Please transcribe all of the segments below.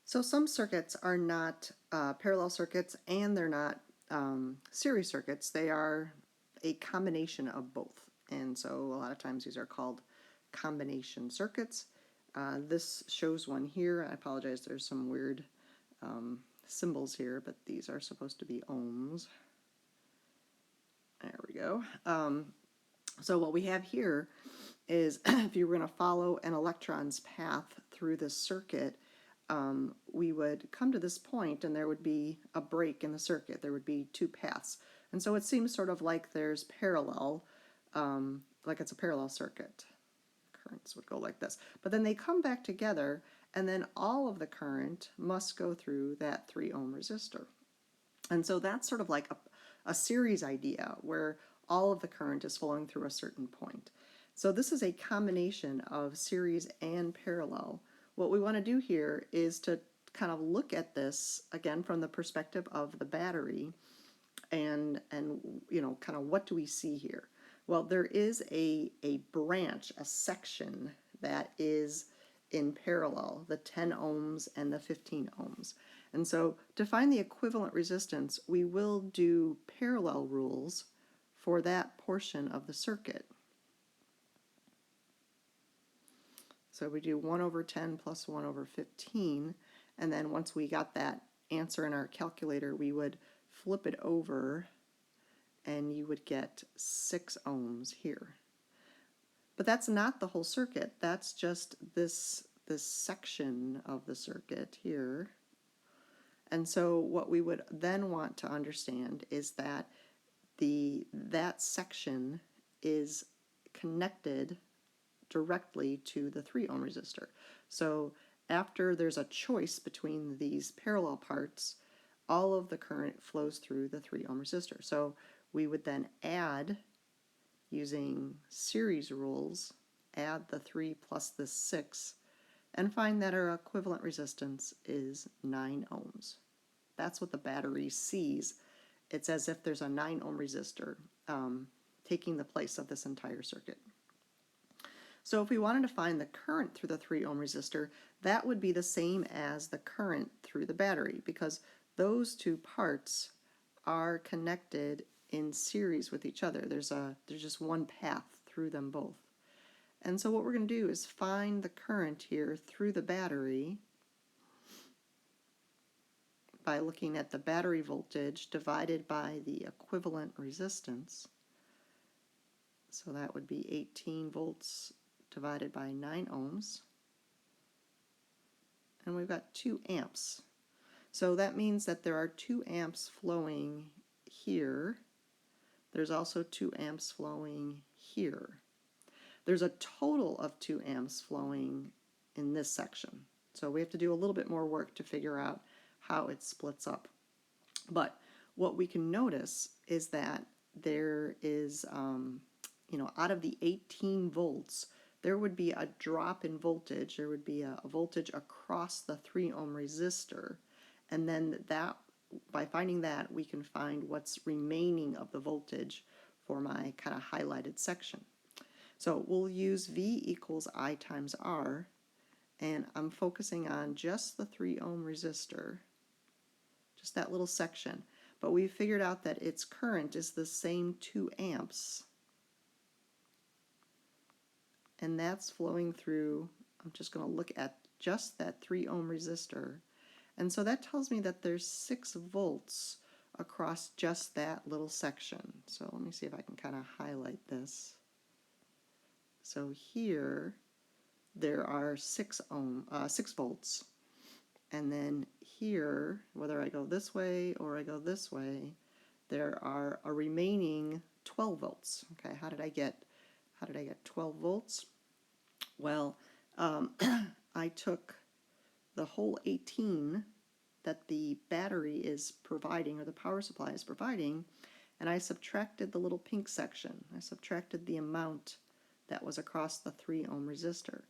So some circuits are not parallel circuits and they're not series circuits. They are a combination of both. And so a lot of times these are called combination circuits. This shows one here. I apologize, there's some weird symbols here, but these are supposed to be ohms. There we go. So what we have here is if you were going to follow an electron's path through this circuit, we would come to this point and there would be a break in the circuit. There would be two paths. And so it seems sort of like there's parallel, like it's a parallel circuit. Currents would go like this. But then they come back together and then all of the current must go through that 3 ohm resistor. And so that's sort of like a series idea where all of the current is flowing through a certain point. So this is a combination of series and parallel. What we want to do here is to kind of look at this again from the perspective of the battery and you know, kind of what do we see here? Well, there is a branch, a section that is in parallel, the 10 ohms and the 15 ohms. And so to find the equivalent resistance, we will do parallel rules for that portion of the circuit. So we do 1 over 10 plus 1 over 15, and then once we got that answer in our calculator, we would flip it over and you would get 6 ohms here. But that's not the whole circuit, that's just this section of the circuit here. And so what we would then want to understand is that that section is connected directly to the 3 ohm resistor. So after there's a choice between these parallel parts, all of the current flows through the 3 ohm resistor. So we would then add, using series rules, add the 3 plus the 6, and find that our equivalent resistance is 9 ohms. That's what the battery sees. It's as if there's a 9 ohm resistor taking the place of this entire circuit. So if we wanted to find the current through the 3 ohm resistor, that would be the same as the current through the battery because those two parts are connected in series with each other. There's just one path through them both. And so what we're going to do is find the current here through the battery by looking at the battery voltage divided by the equivalent resistance. So that would be 18 volts divided by 9 ohms. And we've got 2 amps. So that means that there are 2 amps flowing here. There's also 2 amps flowing here. There's a total of 2 amps flowing in this section. So we have to do a little bit more work to figure out how it splits up. But what we can notice is that there is, you know, out of the 18 volts, there would be a drop in voltage. There would be a voltage across the 3 ohm resistor. And then that, by finding that, we can find what's remaining of the voltage for my kind of highlighted section. So we'll use V equals I times R, and I'm focusing on just the 3 ohm resistor, just that little section. But we figured out that its current is the same 2 amps, and that's flowing through. I'm just going to look at just that 3 ohm resistor, and so that tells me that there's 6 volts across just that little section. So let me see if I can kind of highlight this. So here there are 6 volts, and then here, whether I go this way or I go this way, there are a remaining 12 volts. Okay, how did I get 12 volts? Well, I took the whole 18 that the battery is providing, or the power supply is providing, and I subtracted the little pink section. I subtracted the amount that was across the 3 ohm resistor,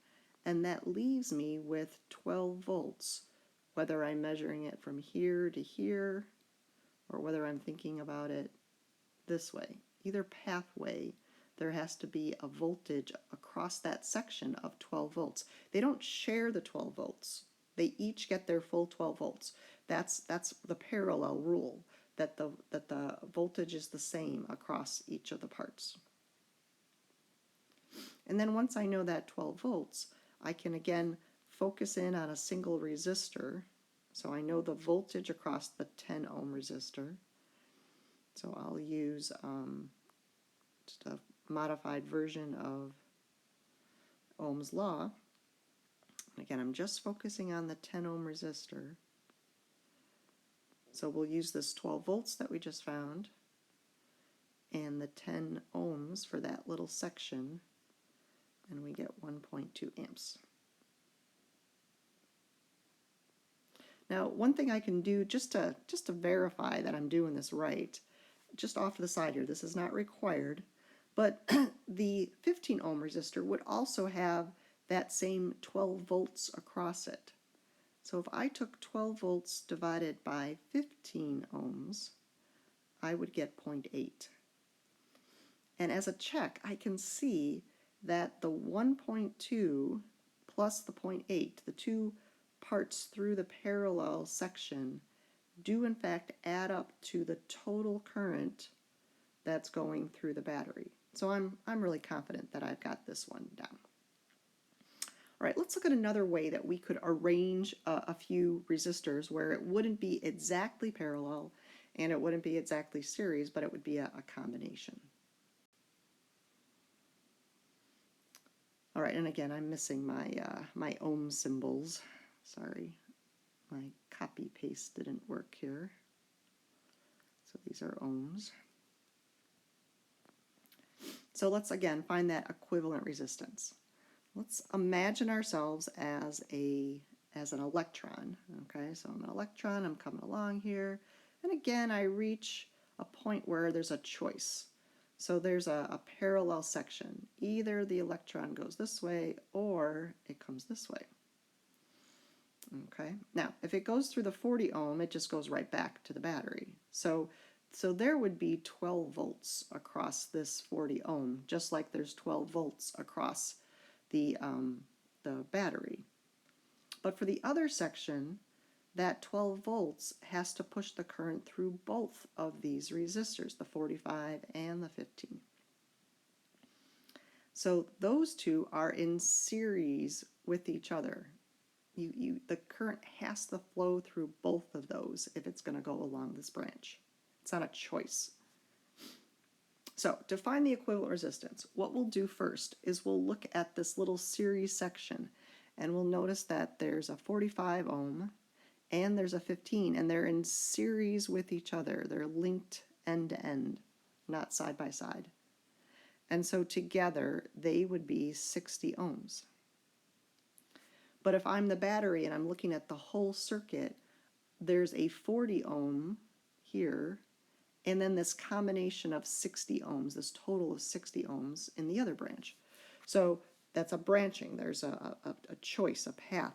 and that leaves me with 12 volts, whether I'm measuring it from here to here or whether I'm thinking about it this way. Either pathway, there has to be a voltage across that section of 12 volts. They don't share the 12 volts. They each get their full 12 volts. That's the parallel rule, that the voltage is the same across each of the parts. And then once I know that 12 volts, I can again focus in on a single resistor. So I know the voltage across the 10 ohm resistor. So I'll use just a modified version of Ohm's law. And again, I'm just focusing on the 10 ohm resistor. So we'll use this 12 volts that we just found and the 10 ohms for that little section, and we get 1.2 amps. Now, one thing I can do just to verify that I'm doing this right, just off to the side here, this is not required, but the 15 ohm resistor would also have that same 12 volts across it. So if I took 12 volts divided by 15 ohms, I would get 0.8. And as a check, I can see that the 1.2 plus the 0.8, the two parts through the parallel section, do in fact add up to the total current that's going through the battery. So I'm really confident that I've got this one down. All right, let's look at another way that we could arrange a few resistors where it wouldn't be exactly parallel and it wouldn't be exactly series, but it would be a combination. All right, and again, I'm missing my my ohm symbols. Sorry, my copy paste didn't work here. So these are ohms. So let's again find that equivalent resistance. Let's imagine ourselves as an electron. Okay, so I'm an electron, I'm coming along here, and again I reach a point where there's a choice. So there's a parallel section. Either the electron goes this way or it comes this way. Okay, now if it goes through the 40 ohm, it just goes right back to the battery. So there would be 12 volts across this 40 ohm, just like there's 12 volts across the battery. But for the other section, that 12 volts has to push the current through both of these resistors, the 45 and the 15. So those two are in series with each other. The current has to flow through both of those if it's going to go along this branch. It's not a choice. So to find the equivalent resistance, what we'll do first is we'll look at this little series section, and we'll notice that there's a 45 ohm and there's a 15, and they're in series with each other. They're linked end to end, not side by side. And so together they would be 60 ohms. But if I'm the battery and I'm looking at the whole circuit, there's a 40 ohm here, and then this combination of 60 ohms, this total of 60 ohms in the other branch. So that's a branching. There's a choice, a path,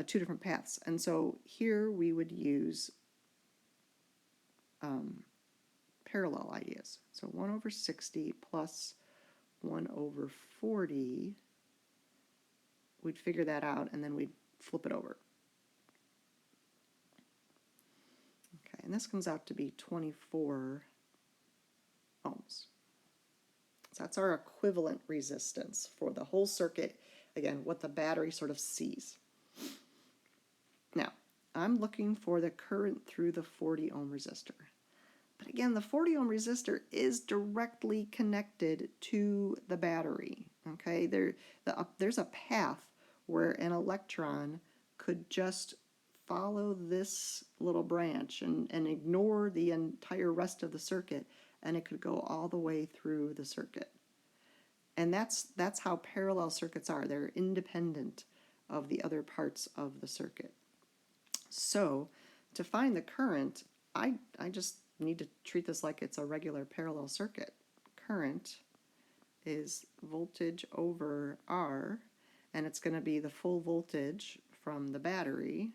two different paths. And so here we would use parallel ideas. So 1 over 60 plus 1 over 40, we'd figure that out, and then we'd flip it over. Okay, and this comes out to be 24 ohms. So that's our equivalent resistance for the whole circuit, again, what the battery sort of sees. Now, I'm looking for the current through the 40 ohm resistor. But again, the 40 ohm resistor is directly connected to the battery. Okay, there's a path where an electron could just follow this little branch and ignore the entire rest of the circuit, and it could go all the way through the circuit. And that's how parallel circuits are. They're independent of the other parts of the circuit. So to find the current, I just need to treat this like it's a regular parallel circuit. Current is voltage over R, and it's going to be the full voltage from the battery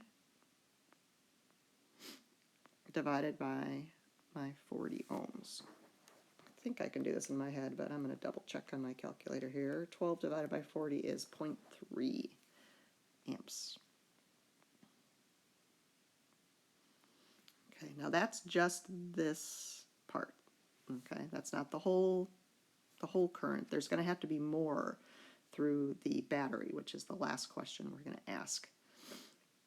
divided by my 40 ohms. I think I can do this in my head, but I'm going to double check on my calculator here. 12 divided by 40 is 0.3 amps. now that's just this part. Okay, that's not the whole current. There's going to have to be more through the battery, which is the last question we're going to ask.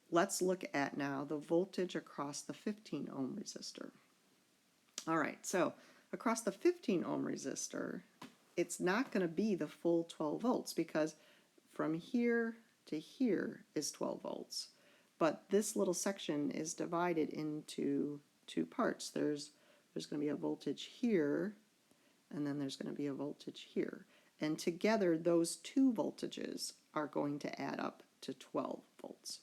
Let's look at now the voltage across the 15 ohm resistor. All right, so across the 15 ohm resistor, it's not going to be the full 12 volts because from here to here is 12 volts. But this little section is divided into two parts. There's going to be a voltage here, and then there's going to be a voltage here. And together, those two voltages are going to add up to 12 volts.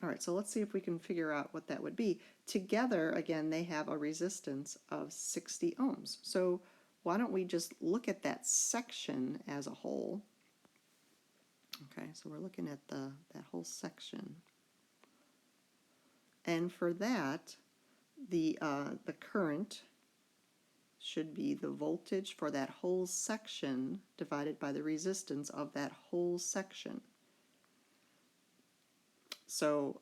All right, so let's see if we can figure out what that would be. Together, again, they have a resistance of 60 ohms. So why don't we just look at that section as a whole? Okay, so we're looking at that whole section. And for that, the current should be the voltage for that whole section divided by the resistance of that whole section. So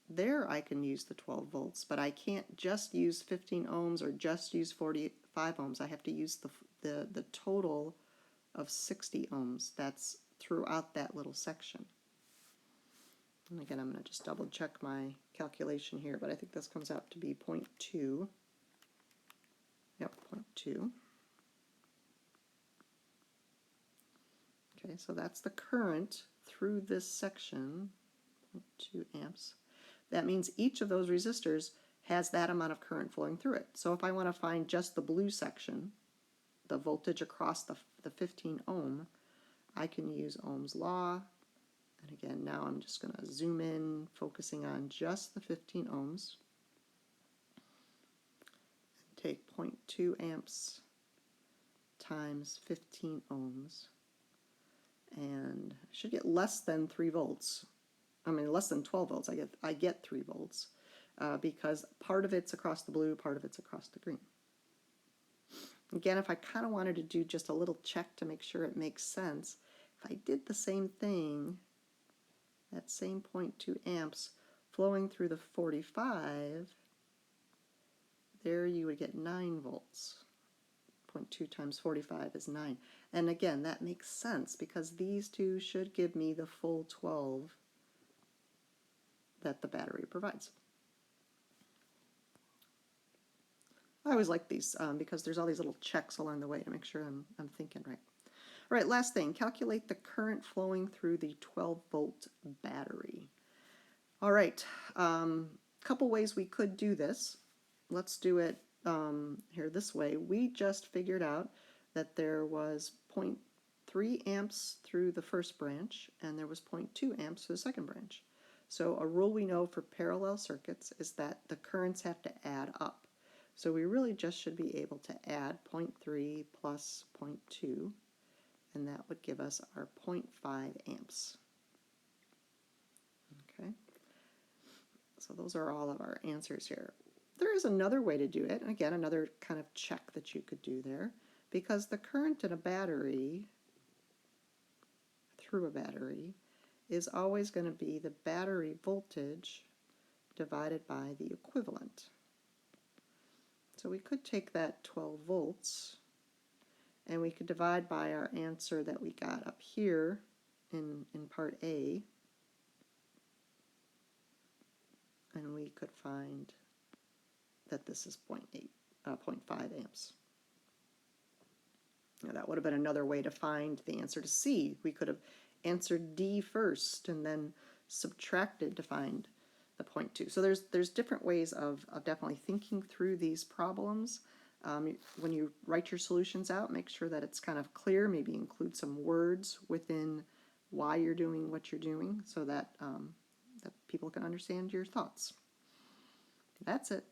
there I can use the 12 volts, but I can't just use 15 ohms or just use 45 ohms. I have to use the total of 60 ohms. That's throughout that little section. And again, I'm going to just double check my calculation here, but I think this comes out to be 0.2. Yep, 0.2. Okay, so that's the current through this section, 0.2 amps. That means each of those resistors has that amount of current flowing through it. So if I want to find just the blue section, the voltage across the 15 ohm, I can use Ohm's law. And again, now I'm just going to zoom in, focusing on just the 15 ohms. And take 0.2 amps times 15 ohms. And I should get less than 3 volts. I mean, less than 12 volts. I get 3 volts because part of it's across the blue, part of it's across the green. Again, if I kind of wanted to do just a little check to make sure it makes sense, if I did the same thing, that same 0.2 amps flowing through the 45, there you would get 9 volts. 0.2 times 45 is 9. And again, that makes sense because these two should give me the full 12 that the battery provides. I always like these because there's all these little checks along the way to make sure I'm thinking right. All right, last thing, calculate the current flowing through the 12-volt battery. All right, couple ways we could do this. Let's do it here this way. We just figured out that there was 0.3 amps through the first branch and there was 0.2 amps through the second branch. So a rule we know for parallel circuits is that the currents have to add up. So we really just should be able to add 0.3 plus 0.2, and that would give us our 0.5 amps. Okay, so those are all of our answers here. There is another way to do it, and again, another kind of check that you could do there, because the current in a battery, through a battery, is always going to be the battery voltage divided by the equivalent. So we could take that 12 volts and we could divide by our answer that we got up here in part A, and we could find that this is 0.5 amps. Now that would have been another way to find the answer to C. We could have answered D first and then subtracted to find the 0.2. So there's different ways of definitely thinking through these problems. When you write your solutions out, make sure that it's kind of clear. Maybe include some words within why you're doing what you're doing so that, that people can understand your thoughts. That's it.